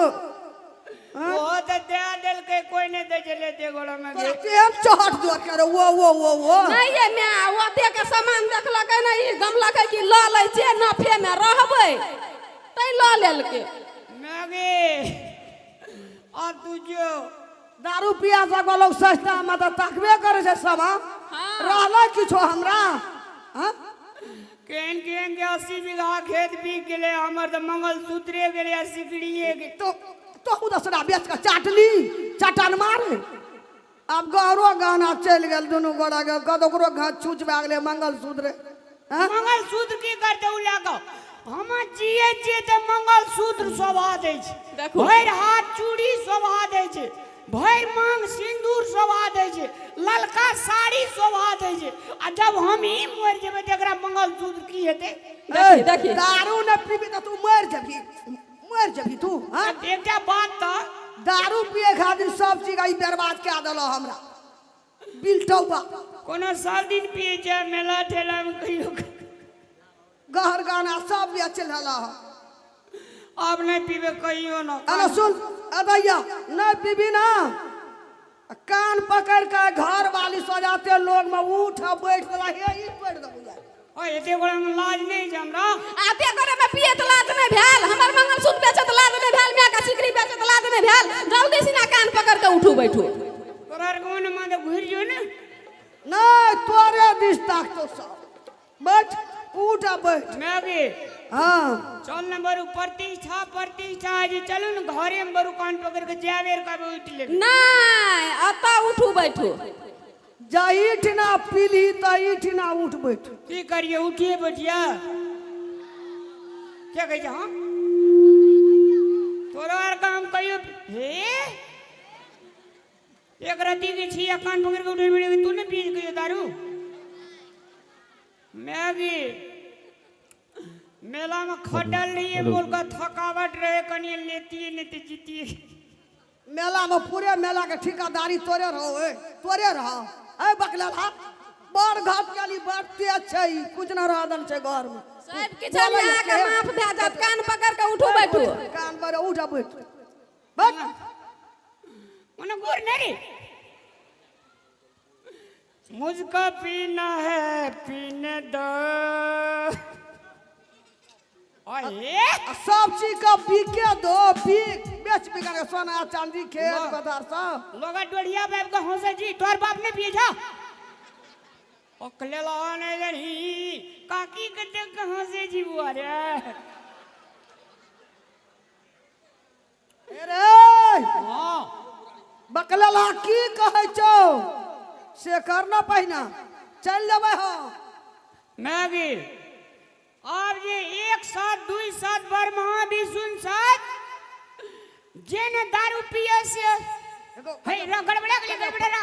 S3: वो तो दे दिल के कोई नहीं दे चले दे गोड़ा में गे
S4: तेम चढ़ दो करे वो
S1: नहीं ये मैं ओते के सामान देखलक ना ई गमलक कि ल लै छे नफे में रहबै तै ल लेलके
S3: मैगे और तू जो
S4: दारू पिया सब लोग सस्ता में तो तकबे करे छे सब
S1: हाँ।
S4: रहला किछो हमरा हां
S3: केन केन के 80 बीघा खेत बिक गेले हमर तो मंगलसूत्रे गेले 80 बीड़िए के
S4: तो उदसरा बेच के चाटली चटन मारे अब गौरो गाना चल गेल दोनों गोड़ा के कदोकरो घाट छूच भए गेले मंगलसूत्र हां
S3: मंगलसूत्र की करते उ लागो हम जिए जे ते मंगलसूत्र शोभा दै छै
S1: देखू।
S3: भैर हाथ चूड़ी शोभा दै छै भैर मांग सिंदूर शोभा दै छै ललका साड़ी शोभा दै छै आ जब हम ही मर जेबै त एकरा मंगलसूत्र की हेतै
S1: देखी
S4: दारू न पीबी तो तू मर जबी तू हां
S3: एकटा बात त
S4: दारू पिए खातिर सब चीज आई बर्बाद कए देलो हमरा बिलटौबा
S3: कोनो सब दिन पिए छै मेला ठेला में कहियो
S4: गहर गाना सब बेचल हला
S3: अब नहीं पीबे कहियो ना
S4: अरे सुन अदैया न पीबी ना कान पकड़ के घर वाली सजाते लोग में उठ बैठ दला हे ई बैठ दबुया
S3: ओए एते गोड़ा में लाज नहीं छै हमरा
S1: आते करे में पिए त लाज नहीं भेल हमर मंगलसूत्र बेचे त लाज नहीं भेल मैं का सिकरी बेचे त लाज नहीं भेल जल्दी से ना कान पकड़ के उठू बैठू
S3: तोरा कोन मां घुर जो ने
S4: नहीं तोरे दिस तक तो सब बैठ उठ बैठ
S3: मैगे
S4: हां
S3: चल न बरु प्रतिष्ठा जी चलू न घरे में बरु कान पकड़ के जावेर का उठ ले
S1: नहीं अता उठू बैठू
S4: जाईठ ना पीली तईठ ना उठ बैठ
S3: की करिए उठिए बैठिया क्या कह जा हां तोरा आर काम कहियो हे एक राती के छिया कान पकड़ के उठे बेड़े तू ने पी कहियो दारू मैगी मेला में खडल रही है बोल का थकावट रहे कनी लेती नहीं जीती
S4: मेला में पूरे मेला के ठेकेदारी तोरे रहो ए बकला बड़ घाट वाली बढ़ते अच्छे कुछ ना रहदन छे घर में
S1: सब किचन में आके माफ दे जब कान पकड़ के उठू बैठू
S4: कान पर उठ बैठ बैठ
S3: उन्हें गुर नहीं मुझको पीना है पीने दो ओए
S4: सब चीज का बिके दो बिक बेच बिका के सोना चांदी खेत पदार सब
S3: लोग डोड़िया बाप का हंसे जी तोर बाप ने पिए जा ओकले लाने जनी काकी कटे कहां से जी वो रे
S4: अरे
S3: हां
S4: बकला की कहै छौ से करना पहिना चल लेबै हो
S3: मैगी अब ये एक साथ दुई साथ बार महाविष्णु साथ जेने दारू पिए से हे गड़बड़ा के गड़बड़ा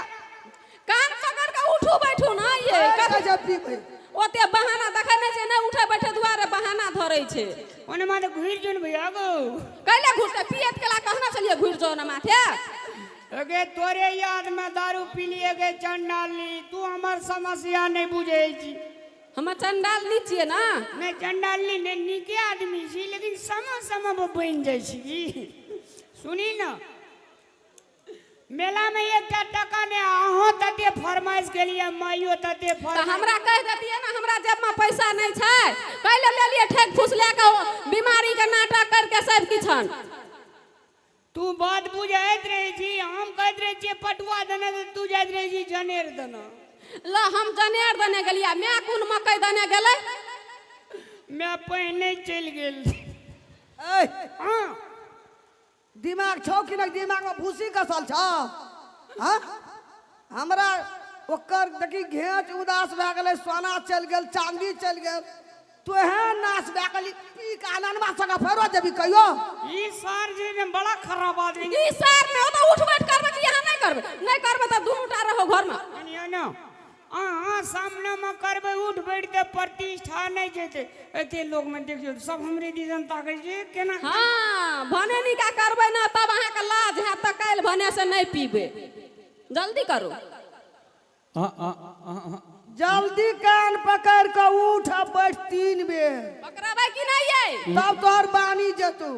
S1: कान पकड़ के उठू बैठू ना ये
S4: का जब पीबै
S1: ओते बहाना देखै नै छै नै उठे बैठे दुआरे बहाना धरै छै
S3: ओने माथे घुर जोन भैया गो
S1: कैले घुरते पियत केला कहना चलिए घुर जो ना माथे
S3: अगे तोरे याद में दारू पी लिए गे चंडाली तू हमार समस्या नहीं बुझे छी
S1: हम चंडाल नी छिए ना
S3: मैं चंडाली ने निके आदमी छी लेकिन सम बन जाय छी सुनी ना मेला में एक टका ने अहो तते फरमाइश के लिए माइयो तते
S1: तो
S3: फरमाइश
S1: हमरा कह देतिए ना हमरा जेब में पैसा नहीं छै कैले ले लिए ठेक फुस ले के बीमारी के नाटक करके सब किछन
S3: तू बात बुझाइत रहे छी हम कहत रहे छी पटुआ देने तू जाइत रहे छी जनेर देना
S1: ल हम जनेर देने गेलिया मैं कोन मकई देने गेलै
S3: मैं पहले चल गेल
S4: ए
S3: हां
S4: दिमाग छौ कि नहीं दिमाग में भूसी कसल छ हां हमरा ओकर देखी घेच उदास भए गेलै सोना चल गेल चांदी चल गेल तो है नाश भए गेली पी के आनंदमा संग फेरो जेबी कहियो
S3: ई सार जी ने बड़ा खराब आदमी
S1: ई सार में तो उठ बैठ करबे कि यहां नहीं करबे तो दुनू टा रहो घर में
S3: अनिया ना हां सामने में करबे उठ बैठ के प्रतिष्ठा नहीं जेते एते लोग में देखियो सब हमरे दिसन ताकै छै केना
S1: हां भने नी का करबे ना तब अहाँ के लाज है त काल भने से नहीं पीबे जल्दी करो
S4: जल्दी कान पकड़ के उठ बैठ 3 बेर
S1: पकड़ाबे कि नहीं ये
S4: तब तोहर बानी जतू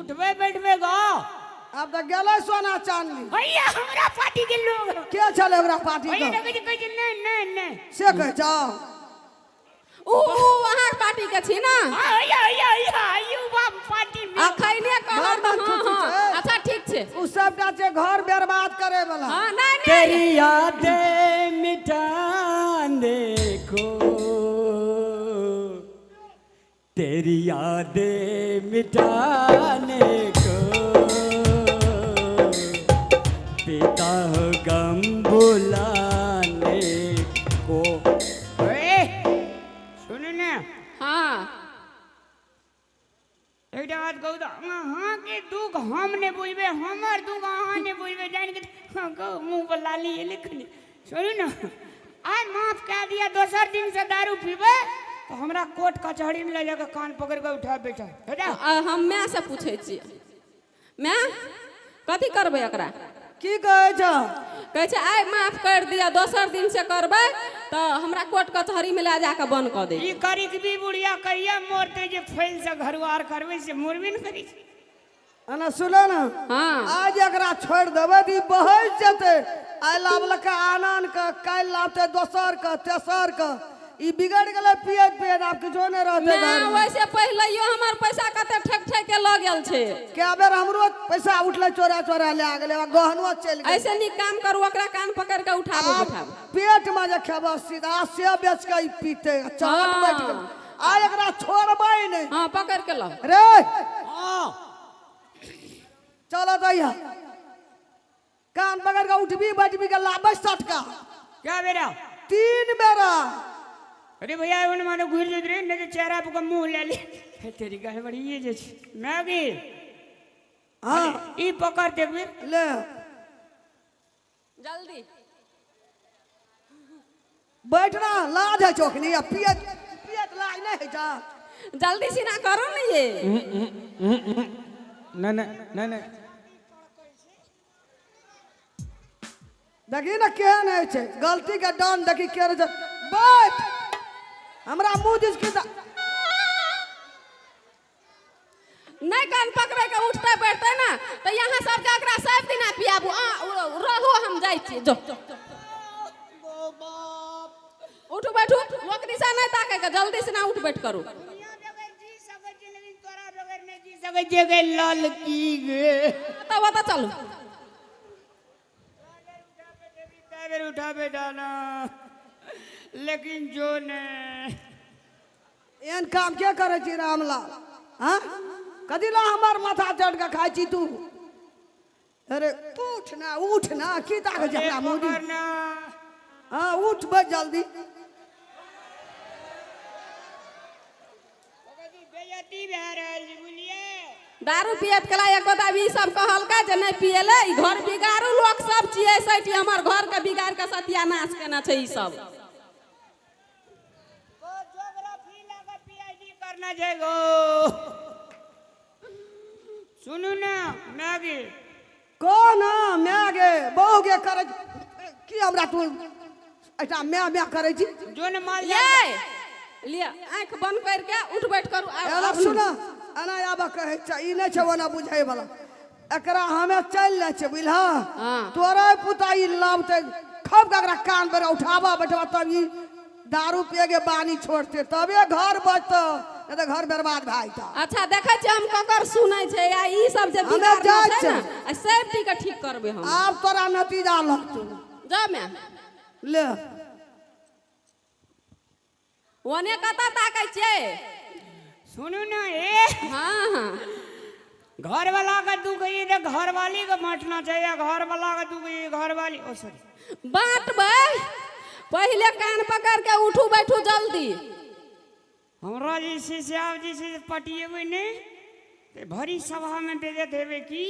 S3: उठबे बैठबे गो
S4: अब तो गेलै सोना चांदी
S3: भैया हमरा पार्टी के लोग
S4: के छले ओकरा पार्टी
S3: भैया
S4: के
S3: देखै छै नहीं
S4: से कह जा
S1: ऊ अहाँ पार्टी के छी ना
S3: भैया यू बाप पार्टी में
S1: अखैने कहब
S4: बात
S1: हाँ,
S4: ठीक
S1: हाँ।
S4: छै।
S1: अच्छा ठीक छै
S4: उ सबटा छै घर बर्बाद करे वाला
S1: हाँ नहीं नहीं
S5: तेरी यादें मिटाने को, तेरी यादें मिटाने को, पीता हो गम बुलाने को।
S3: सुन ना
S1: हाँ
S3: एकटा बात कहू तो अहाँ के दुख हम ने बुझबे हमर दुख अहाँ ने बुझबे जान के मुंह पर लाली ये लिखनी सुनू ना आज माफ कह दिया दोसर दिन से दारू पीबे तो हमरा कोर्ट कचहरी में ले जाकर कान पकड़ के उठा बैठा हेटा
S1: हम मैं से पूछे छी मैं कथी करबै एकरा
S4: की कहै छ
S1: कहै छै आइ माफ कर दिया दोसर दिन से करबै तो हमरा कोर्ट कचहरी में ले जाके बंद कर दे
S3: ई करी के भी बुढ़िया कहिया मोरते जे फैल से घरवार करबे से मोरबे न करी
S4: अना सुनो ना
S1: हाँ
S4: आज एकरा छोड़ देबै दी बहै जेतै आइ लावलका आनन के काल्हि लावते दोसर के तेसर के ई बिगड़ गेलै पियत पियत आब किछो नहि रहतै घर
S1: मैं
S4: में।
S1: वैसे पहिलैयो हमर पैसा कते ठक ठक के लऽ गेल छै
S4: कए बेर हमरो पैसा उठले चोरा चोरा ले गेलै गहनो चलि गेलै
S1: ऐसे नीक काम करू ओकरा कान पकड़ के उठाबो
S4: आब
S1: बैठाबो
S4: पेट में जे खेबो सीधा से बेच के ई पीते चाट
S1: हाँ।
S4: बैठ गेल आ एकरा छोड़बै नहि
S1: हाँ पकड़ के लो
S4: रे
S3: हां
S4: चलो दैया कान पकड़ के उठबी बैठबी के लाबै सटका
S3: क्या बेरा
S4: 3 बेरा
S3: अरे भैया उन मानो घुर जत रे ने चेहरा पे मुंह ले ले हे तेरी गाय बड़ी ये जे छै मैगी
S4: हाँ
S3: ई पकड़ देख बेर
S4: ले
S1: जल्दी
S4: बैठना लाज है चौकनी अब पियत पियत लाज नहीं है जा
S1: जल्दी सीना करो ना ये
S5: नहीं
S4: देखी ना केहन है छै गलती के डान देखी के रे बैठ हमरा मुंह दिस के
S1: नहीं कान पकड़े के उठते बैठते ना तो यहाँ सब एकरा सब दिना पियाबू रहो हम जाई छी जो उठू बैठू लोक दिशा नहीं ताके के जल्दी से ना उठ बैठ करू
S3: सगे जगह लाल की गे
S1: तब बता चलू
S3: बेर उठा बेटाना लेकिन जो ने
S4: एहन काम के करे छी रामलाल हाँ कदी ला हमार माथा चढ़ के खाई छी तू अरे उठ ना की ताके जकरा मुंह दी
S3: करना
S4: हाँ उठ बस जल्दी
S3: बेइज्जती भे रहल छै बुझलिए
S1: दारू पियत कला एको दाबी सब कहलका जे नहीं पियले ई घर बिगाड़ू लोग सब छिए सैठी हमर घर के बिगाड़ के सत्यानाश केना छै ई सब
S3: ज्योग्राफी लगा पीएचडी करना जाएगो सुनू ना मैगी
S4: कौन मैं गे बहु गे करे की हमरा तू ऐसा मैं करे छी
S3: जो ने माल
S1: ये लिया आंख बंद करके उठ बैठ करू
S4: एला सुना एना आबा कहे छ ई नै छ ओना बुझाई वाला एकरा हमे चल ले छ बुझला
S1: हाँ।
S4: तोरा पुताई लावते खब एकरा कान पर उठावा बैठवा तब ई दारू पिए के बानी छोड़ते तबे घर बचतो नहीं तो घर बर्बाद भाई था
S1: अच्छा देखे छी हम ककर सुनै छै या ई सब जे
S4: हमे
S1: बिगाड़
S4: जाय
S1: छै
S4: छै।
S1: ना आ सेफ्टी के ठीक करबे हम
S4: अब तोरा नतीजा लगतो
S1: जा मैं
S4: ले
S1: ओने कता ताकै छै
S3: सुनू ना ए
S1: हाँ हाँ
S3: घर वाला का दुख ये तो घर वाली का बांटना चाहिए घर वाला का दुख ये घर वाली ओ सॉरी
S1: बांटबै पहले कान पकड़ के उठू बैठू जल्दी
S3: हमरा जैसे से आप जैसे पटिएबै नहीं ते भरी सभा में बेइज्जत हेबे की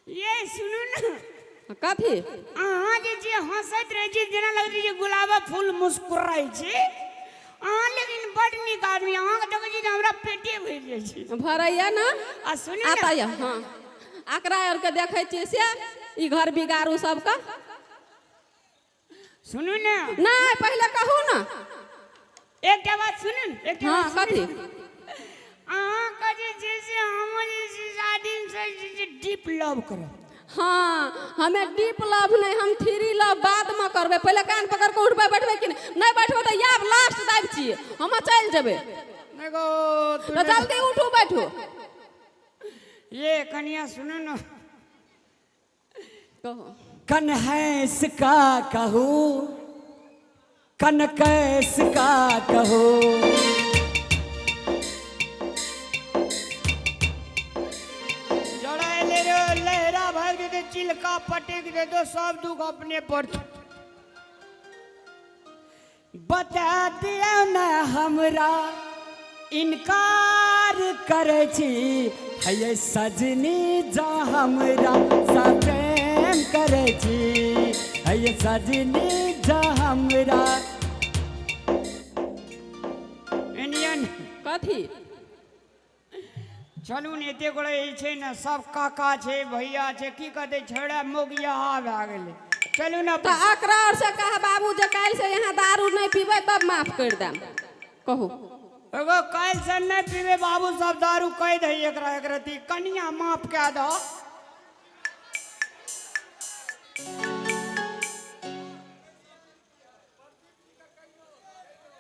S3: ये सुनू ना
S1: कथी
S3: अहाँ जे हंसैत रहे छी जेना लगतै जे गुलाबा फूल मुस्कुराइ छै अहाँ लेकिन बड नीक आदमी अहाँ के देखै छी जे हमरा पेटे भरि जाइ छै
S1: भरैया ना
S3: आ सुनू
S1: आता
S3: ना
S1: या हाँ आकरा और के देखे छियै से ई घर बिगाड़ू सबका
S3: सुनू ना
S1: नहीं पहले कहू ना
S3: एकटा बात सुनू ने एकटा
S1: हाँ
S3: बात
S1: कथी
S3: सुनू अहाँ के जे छै से हम जे छै शादी से जे कि डीप लव करो।
S1: हाँ हमें डीप लव नहीं, हम थ्री लव बाद में करबे। पहले कान पकड़ के उठबे बैठबे कि नहीं बैठबे तो याब लास्ट दाब छिए, हम चल जेबे।
S3: देखो
S1: तो जल्दी उठू बैठू।
S3: ये कन्या सुनो ना,
S1: कहो
S5: कन है इसका कहो, कन कैस का कहो,
S3: जड़ा ले रो लहरा भाग दे, चिलका पटेक दे दो, सब दुख अपने पर।
S5: बता दिया ना हमरा इनकार करे छी, है सजनी जा हमरा सा प्रेम करे छी, है सजनी जा हमरा।
S3: इंडियन
S1: कथी
S3: चलू ने एते गोड़े छै ना, सब काका छै भैया छै, की कहते छड़ा मोगिया आ गेले। चलू ना
S1: तो अकरार से कहा बाबू जे काल से यहाँ दारू नहीं पीबे तब माफ कर देम। कहो
S3: एगो काल से नहीं पीबे बाबू, सब दारू कह दे एकरा एक रती, कनिया माफ कह दो।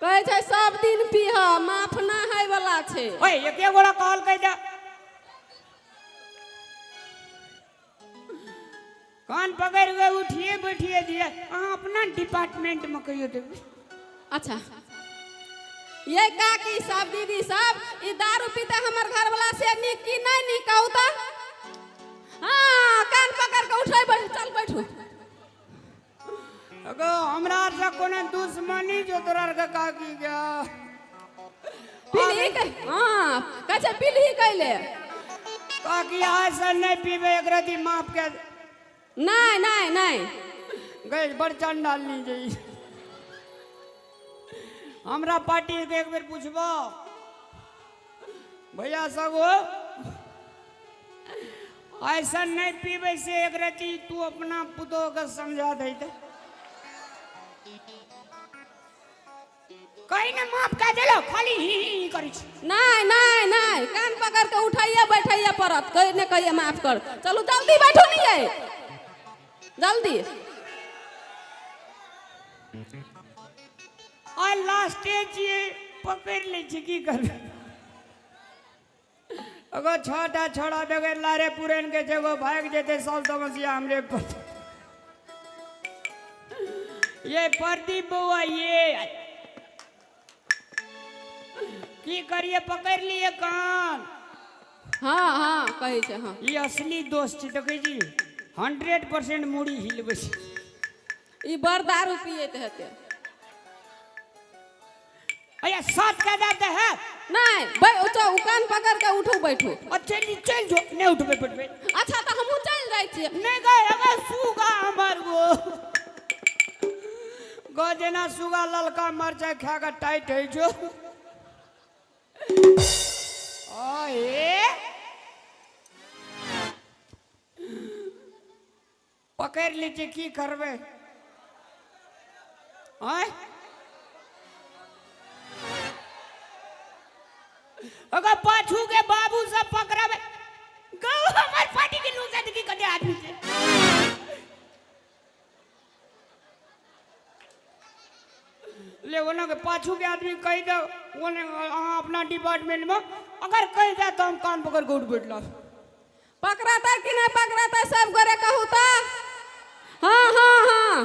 S1: कहे छै सब दिन पीह, माफ ना है वाला छै।
S3: ओए एके गोड़ा कॉल कह दे, कान पकड़ के उठिए बैठिए दिए। अहाँ अपना डिपार्टमेंट में कहियो देबे।
S1: अच्छा ये काकी सब दीदी सब ई दारू पीते हमर घर वाला से निक की नहीं निक कहू तो। हाँ कान पकड़ के उठै बैठ, चल बैठू।
S3: अगो हमरा से कोनो दुश्मनी जो तोरा के काकी के
S1: पीली के हाँ कहे पीली कैले
S3: काकी आज से नहीं पीबे एक रती, माफ कर।
S1: नहीं नहीं नहीं
S3: गए बड़ चंडाल ली जाई। हमरा पार्टी के एक बेर पूछबो भैया सब हो, ऐसा नहीं पीबे से एक रती तू अपना पुतो के समझा दे दे। कहीं ना माफ कर देलो, खाली ही करी छी।
S1: नहीं नहीं नहीं कान पकड़ के उठाइए बैठाइए परत, कहे ने कहिए माफ कर। चलो जल्दी बैठो नहीं है जल्दी।
S3: आ लास्ट ये पकड़ ले छी की कर। अगर छोटा छोड़ा बगैर लारे पुरन के जगह भाग जेते सब समस्या हमरे पर। ये प्रदीप बुआ ये की करिए, पकड़ लिए कान।
S1: हाँ हाँ कहे छै हाँ
S3: ये असली दोस्त छी, देखे जी 100% मुड़ी हिलबे छी।
S1: ई बड़ दारू पिए हेते।
S3: अरे साथ का देते है
S1: नहीं भाई उठो, कान पकड़ के उठो बैठो।
S3: अच्छा चल जो नहीं उठबे बैठबे।
S1: अच्छा तो हमहू चल जाई छिए।
S3: नहीं गए अगर सुगा हमार गो जना सुगा ललका मरचा खा के टाइट है जो। ओए पकड़ लीजिए की करबे। आय अगर पाछू के बाबू सब पकड़ाबे गो हमार पार्टी के लोग की कदे आदमी से। ले वो ना के पाछू के आदमी कह दो वो ने अपना डिपार्टमेंट में अगर कह दे तो हम कान पकड़ के उठ बैठला।
S1: पकड़ाता कि नहीं पकड़ाता सब करे कहू तो। हाँ हाँ हाँ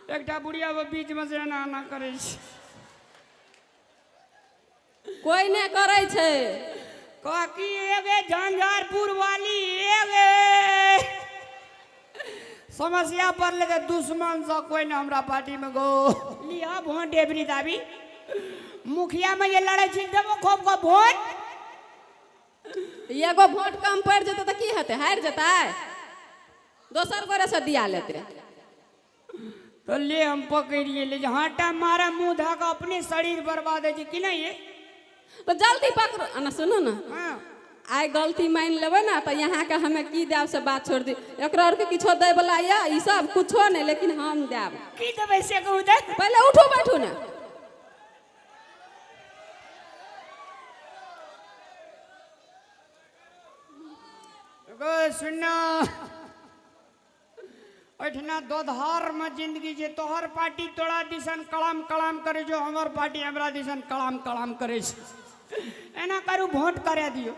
S3: एकटा बुढ़िया वो बीच में से ना करे छी।
S1: कोई नहीं करे छे।
S3: काकी एगे झंझारपुर वाली एगे समस्या पर ले दुश्मन से कोई ना हमरा पार्टी में गो लिया वोट डेबरी दाबी मुखिया में ये लड़े छी देबो खूब को वोट।
S1: एगो वोट कम पड़ जते तो की हेते, हार जता दोसर गोरे से दिया लेते।
S3: तो ले हम पकड़िए ले हाटा मारा मुंह धाका अपने शरीर बर्बाद है जी कि नहीं है।
S1: तो जल्दी पकड़ो ना, सुनो ना
S3: हाँ
S1: आइ गलती मान लेबै ना तो यहाँ के हमें की देव से बात छोड़ दी। एकरा और के किछो दे वाला या ई सब कुछो नहीं, लेकिन हम देव।
S3: की देबै से कहू दे।
S1: पहले उठो बैठो ना।
S3: गो सुनो ओठना दोधार में जिंदगी जे तोहर पार्टी तोड़ा दिसन कलाम कलाम करे जो हमर पार्टी हमरा दिसन कलाम कलाम करे छै एना करू वोट करे दियो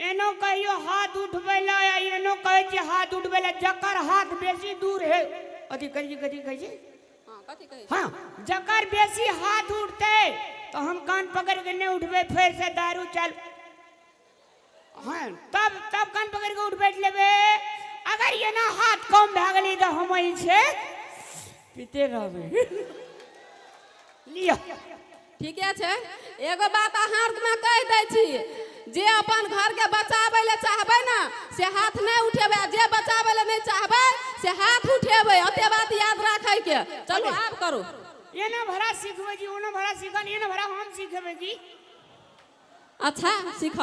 S3: एनो कहियो हाथ उठबै ला एनो कहै छै हाथ उठबै ला जकर हाथ बेसी दूर है अथी कथी कहै छै
S1: हाँ कथी कहै छै?
S3: हाँ जकर बेसी हाथ उठते तो हम कान पकड़ के नहीं उठबे फिर से दारू चल हाँ तब कान पकड़ के उठ बैठ लेबे अगर ये ना हाथ कम भए गेली तो हम ही से पीते रहबे लिया
S1: ठीके छै एगो बात अहाँ में कह दै छी जे अपन घर के बचावे ले चाहबे ना से हाथ नहीं उठेबे जे बचावे ले नहीं चाहबे से हाथ उठेबे ओते बात याद रखे के चलो आप करो
S3: ये ना भरा सीखबे जी ओना भरा सीखन ये ना भरा हम सीखबे की
S1: अच्छा सीख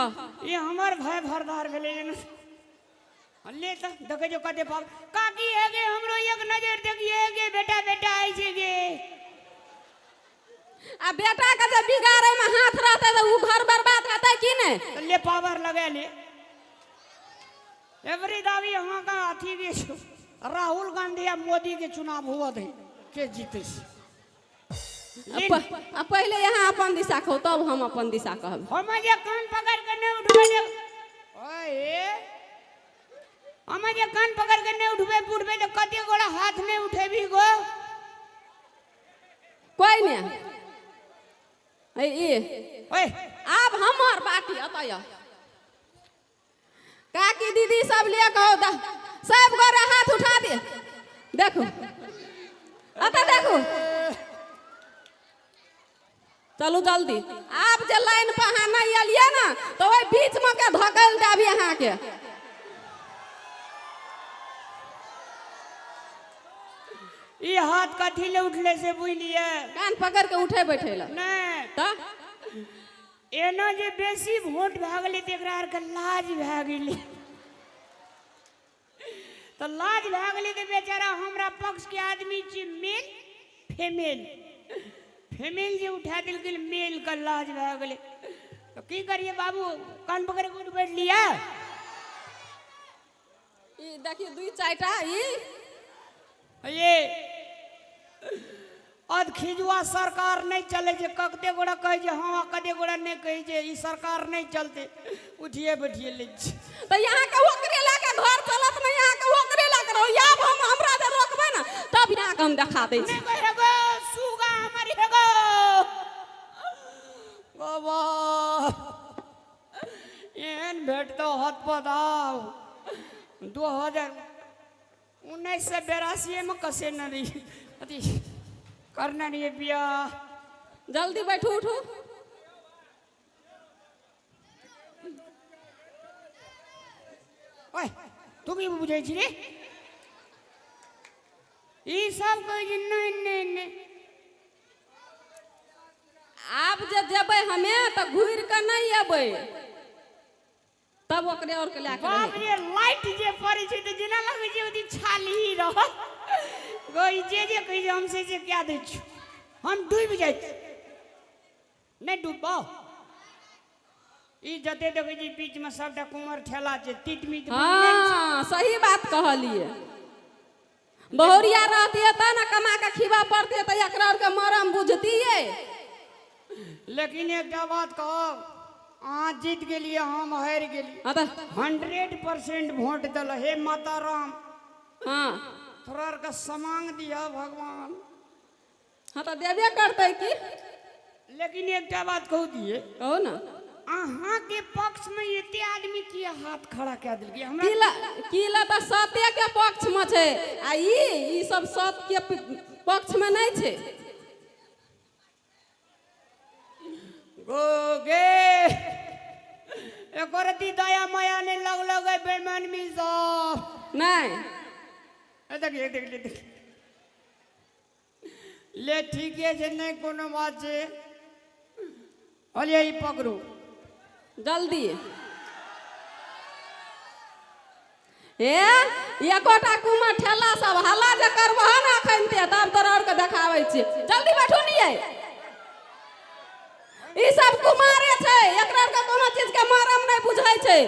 S3: ये हमर भाई भरदार भेले ने ले त देखे जो कते पाप काकी है गे हमरो एक नजर देखिए गे बेटा बेटा आई छे गे
S1: आ बेटा के जे बिगाड़े में हाथ रहते तो उ घर बर्बाद हेतै कि नहीं
S3: तो ले पावर लगा ले एवरी दावी यहाँ का अथी के राहुल गांधी या मोदी के चुनाव हुआ थे के जीते
S1: पहले यहाँ अपन दिशा कहो तब हम अपन दिशा कहब
S3: हम जे कान पकड़ के नहीं उठबे ओए हम जे कान पकड़ के नहीं उठबे तो कते गोड़ा हाथ नहीं उठेबी गो
S1: कोई नहीं
S3: ओए
S1: अब हमार बाटी अतय काकी दीदी सब ले कहो सब गोरे हाथ उठा दे देखो अतः देखो चलू जल्दी आप जे लाइन पे अहाँ नहीं एलिए ना तो वही बीच में के धकल देबी अहाँ के
S3: ये हाथ कथी ले उठले से बुझलिए
S1: कान पकड़ के उठे बैठे ला
S3: नहीं
S1: तो
S3: एना जे बेसी वोट भए गेलै त एकरा आर के लाज भए गेलै तो लाज भए गेलै त बेचारा हमरा पक्ष के आदमी छी मेल फीमेल जे उठा देलकै मेल का लाज भए गेलै तो की करिए बाबू कान पकड़ के उठ बैठ लिया
S1: ई देखिए दुई चारिटा
S3: ये अध खिजुआ सरकार नहीं चले जे कते गोड़ा कहे जे हाँ कते गोड़ा नहीं कहे जे ई सरकार नहीं चलते उठिए बैठिए ले
S1: तो यहाँ के ओकरे लाके घर चलत नहीं यहाँ के ओकरे लाके रहो या हम हमरा जे रोकबे ना तब यहाँ के हम दिखा दै छी
S3: नहीं कहेगो सुगा हमारी हेगो बाबा एहन भेट तो हत पदाव 1982 में कसे न रही अति करना नहीं बिया
S1: जल्दी बैठो उठो
S3: ओए तू भी बुझे छी रे ई सब कह जे नहीं नहीं नहीं
S1: आब जे जेबै हमे तो घूर के नहीं अबै तब ओकरे और के लाके
S3: बाप रे लाइट जे पड़े छै त जेना लगे छै ओदी छाली रह गई जे कहि जे हमसे जे क्या दै छी हम डूब जाय नहीं डूबो ई जते देखे जी बीच में सबटा कुमर ठेला छै तितमित
S1: हाँ सही बात कहलिए बहुरिया रहती त ना कमा के खिबा पड़ती त एकरा और के मरम बुझतिए
S3: लेकिन एक बात कहो अहाँ जीत गेलिए हम हार गेली 100% वोट दल हे माता राम
S1: हाँ
S3: थोड़ा का समांग दिया भगवान
S1: हाँ तो देबे करते की
S3: लेकिन एक बात कहू दिए
S1: कहो ना
S3: अहाँ के पक्ष में एते आदमी किया हाथ खड़ा कह दिल हमरा
S1: किला तो सत्य के पक्ष में छै आ ई सब सत्य के पक्ष में नहीं छै
S3: गोगे एक रती दया माया नहीं लग बेईमान में सब
S1: नहीं
S3: देख ले ठीक है नहीं कोनो बात छै अलिया ई पकड़ू
S1: जल्दी एकोटा कुमार ठेला सब हल्ला जे करबह ना अखन ते तब तोरा और के देखाबै छी जल्दी बैठू नहीं ई सब कुमारे छै एकरा के कोनो चीज के मरम नहीं छै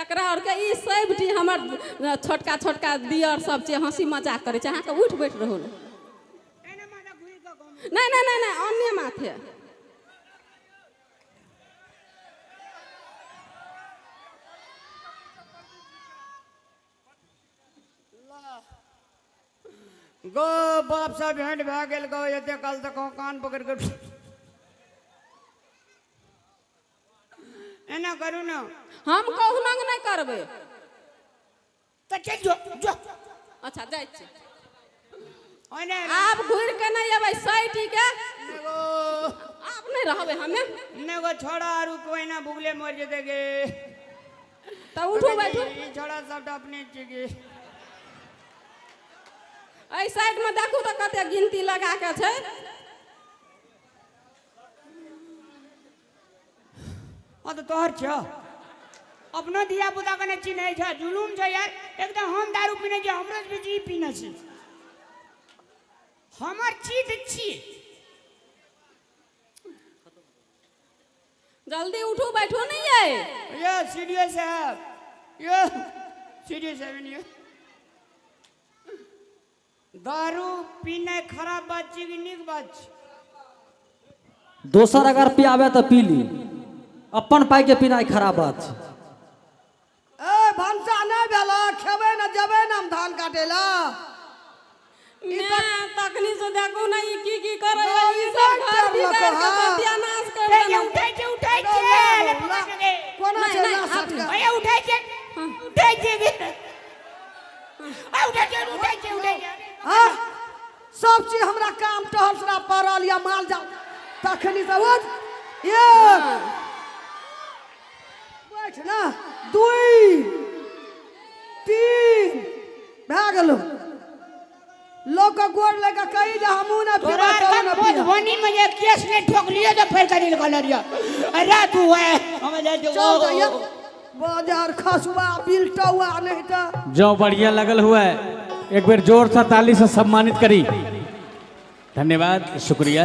S1: एकरा और के ई सबटी हमर छोटका छोटका दियर सब छै हंसी मजाक करे छै अहाँ के उठ बैठ रहल नहीं नहीं नहीं नहीं अन्य माथे
S3: गो बाप से भेंट भए गेल गो एते कल तक कान पकड़ के एना करू ना
S1: हम कहुना नहीं करबे
S3: तो चल जो जो
S1: अच्छा जाय छी
S3: ओने
S1: आप घुर के नहीं अबै सैटी के
S3: नेगो
S1: आप नहीं रहबे हमें
S3: नेगो छोड़ा आरु कोई ना भूगले मर जते गे
S1: तो उठो बैठो
S3: ई छोड़ा सब अपने छिके
S1: एहि साइड में देखू तो कते गिनती लगा के छै
S3: आ तो तोहर छ अपनो दिया पुता कने चिन्है छ जुलुम छ यार एकदम हम दारू पीने जे हमरो भी जी पीने छी हमर चीज छी
S1: जल्दी उठो बैठो नहीं है
S3: ये सीडीएस साहब ये सीडीएस साहब नहीं दारू पीने खराब बात छी कि नीक बात छी
S5: दोसर अगर पियाबे तो पी ली अपन पाई के पीनाई खराब बात छै
S4: ए भंसा नहीं भेला खेबे न जबे न हम धान काटे ला
S1: मैं तकनी से देखो ना ई की करे
S4: ना,
S1: ई
S4: ई
S1: सब
S4: नहीं
S1: घर
S4: कर
S1: बिगाड़
S4: लको,
S1: के
S4: हाँ।
S1: सत्यानाश कर
S3: ये
S1: देना
S3: उठाई के
S4: कोना
S1: नहीं,
S4: से
S1: नहीं,
S4: ना
S1: आप
S4: सटका
S3: भैया उठाई के आ उठाई के
S4: हां सब चीज हमरा काम टहल सरा पड़ल या माल जा तखनी से उठ ये बैठ ना 2 3 भए गेलो लोग का गोड़ लेके कही जे हमू ना
S3: तोरा
S4: फिरा
S3: का पोत बनी में ये केस ने ठोक लियो तो फिर करी कलरिया अरे तू है हमें ले
S4: चल जाइए बाजार खसुआ बिलटुआ नहीं तो
S6: जो बढ़िया लगल हुआ है एक बार जोर से ताली से सम्मानित करी धन्यवाद शुक्रिया